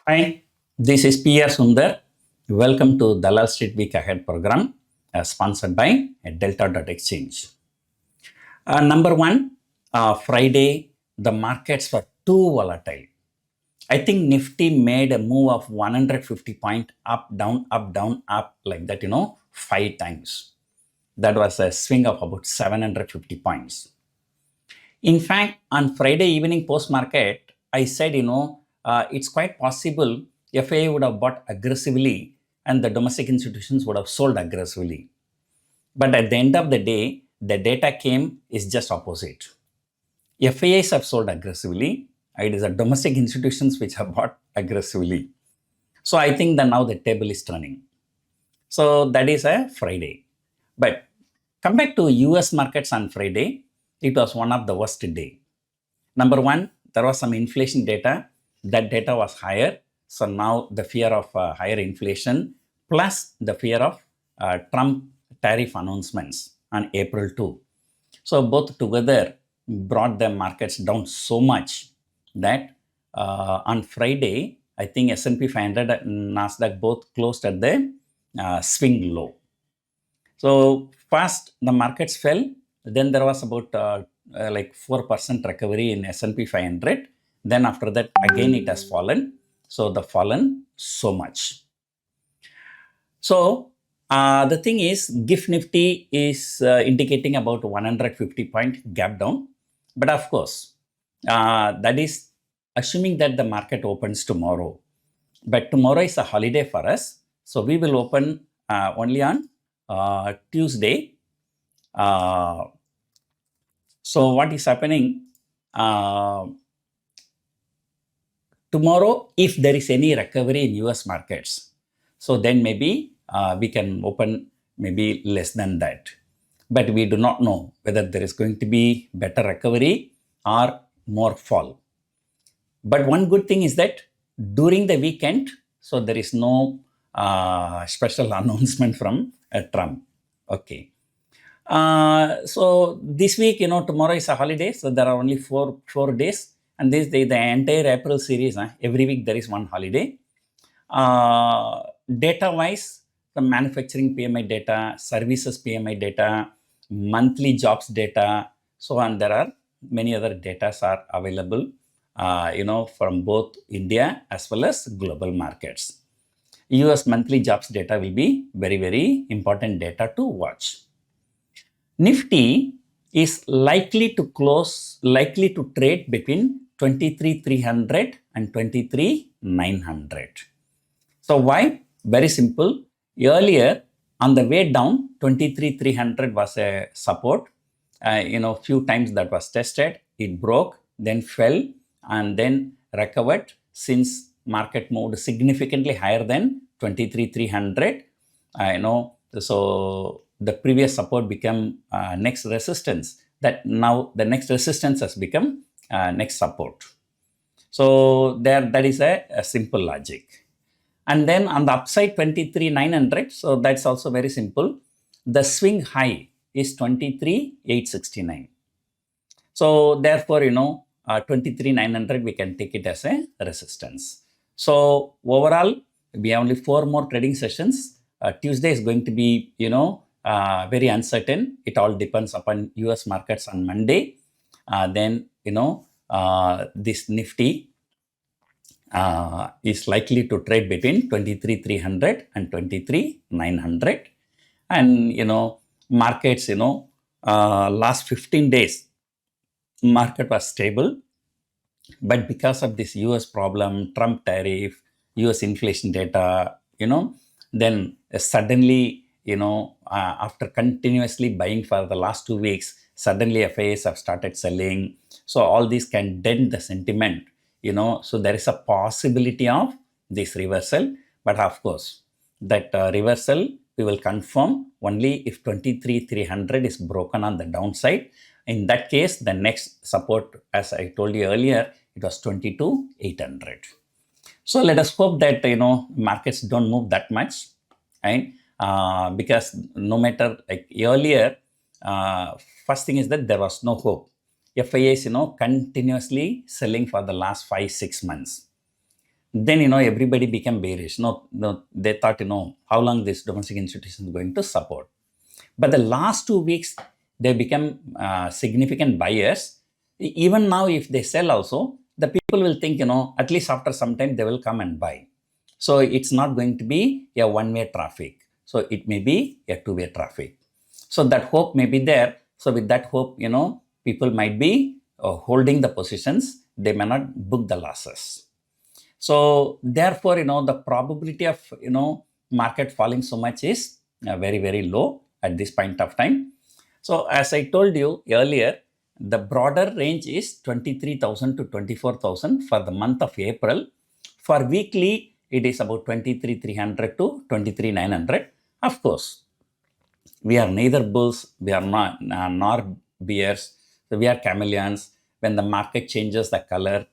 Hi, this is P.R. Sundar. Welcome to Dalal Street Week Ahead program sponsored by Delta.exchange. Number one, Friday, the markets were too volatile. I think Nifty made a move of 150 point up, down, like that, 5 times. That was a swing of about 750 points. In fact, on Friday evening post-market, I said, it's quite possible FII would have bought aggressively and the domestic institutions would have sold aggressively. But at the end of the day, the data came is just opposite. FIIs have sold aggressively. It is the domestic institutions which have bought aggressively. So I think that now the table is turning. So that is a Friday. But come back to US markets on Friday. It was one of the worst day. Number one, there was some inflation data. That data was higher. So now the fear of higher inflation plus the fear of Trump tariff announcements on April 2. So both together brought the markets down so much that on Friday, I think S&P 500 and Nasdaq both closed at the swing low. So first the markets fell. Then there was about like 4% recovery in S&P 500. Then after that, again, it has fallen. So the fallen so much. So the thing is, GIF Nifty is indicating about 150 point gap down. But of course, that is assuming that the market opens tomorrow. But tomorrow is a holiday for us. So we will open only on Tuesday. So what is happening tomorrow, if there is any recovery in US markets, so then maybe we can open maybe less than that. But we do not know whether there is going to be better recovery or more fall. But one good thing is that during the weekend, so there is no special announcement from Trump. Okay. So this week, tomorrow is a holiday, so there are only four days, and this the entire April series, every week there is one holiday. Data-wise, the manufacturing PMI data, services PMI data, monthly jobs data, so on. There are many other data are available, from both India as well as global markets. US monthly jobs data will be very, very important data to watch. Nifty is likely to trade between 23,300 and 23,900. So why? Very simple. Earlier, on the way down, 23,300 was a support. Few times that was tested. It broke, then fell, and then recovered since market moved significantly higher than 23,300. So the previous support became next resistance. That now the next resistance has become next support. So that is a simple logic. And then on the upside 23,900, so that's also very simple. The swing high is 23,869. So therefore, 23,900 we can take it as a resistance. So overall, we have only 4 more trading sessions. Tuesday is going to be, very uncertain. It all depends upon US markets on Monday. Then, this Nifty is likely to trade between 23,300 and 23,900. And, markets, last 15 days, market was stable. But because of this US problem, Trump tariff, US inflation data, then suddenly, after continuously buying for the last 2 weeks, suddenly FIIs have started selling. So all these can dent the sentiment, so there is a possibility of this reversal. But of course, that reversal we will confirm only if 23,300 is broken on the downside. In that case, the next support, as I told you earlier, it was 22,800. So let us hope that, markets don't move that much, right? Because no matter, like earlier, first thing is that there was no hope. FIIs, continuously selling for the last 5-6 months. then, everybody became bearish. No, they thought, how long this domestic institution is going to support. But the last 2 weeks, they become significant buyers. Even now, if they sell also, the people will think, at least after some time, they will come and buy. So it's not going to be a one-way traffic. So it may be a two-way traffic. So that hope may be there. So with that hope, people might be holding the positions. They may not book the losses. So therefore, the probability of, market falling so much is very, very low at this point of time. So as I told you earlier, the broader range is 23,000 to 24,000 for the month of April. For weekly, it is about 23,300 to 23,900. Of course, we are neither bulls, we are not nor bears. So we are chameleons. When the market changes the color,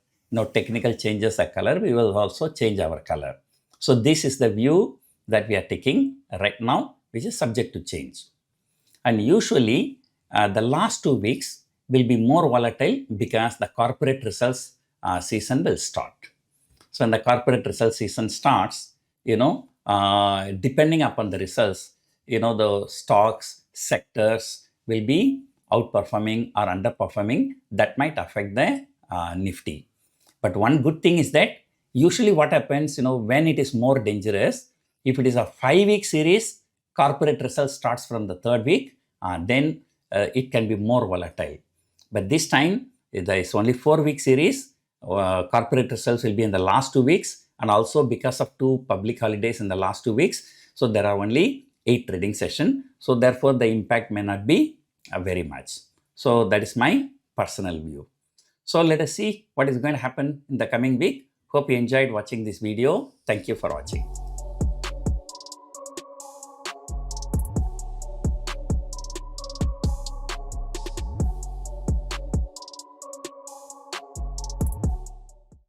technical changes the color, we will also change our color. So this is the view that we are taking right now, which is subject to change. And usually, the last 2 weeks will be more volatile because the corporate results season will start. So when the corporate results season starts, depending upon the results, the stocks, sectors will be outperforming or underperforming. That might affect the Nifty. But one good thing is that usually what happens, when it is more dangerous, if it is a 5-week series, corporate results starts from the 3rd week, then it can be more volatile. But this time, there is only 4-week series. Corporate results will be in the last 2 weeks, and also because of 2 public holidays in the last 2 weeks, so there are only 8 trading sessions. So therefore, the impact may not be very much. So that is my personal view. So let us see what is going to happen in the coming week. Hope you enjoyed watching this video. Thank you for watching.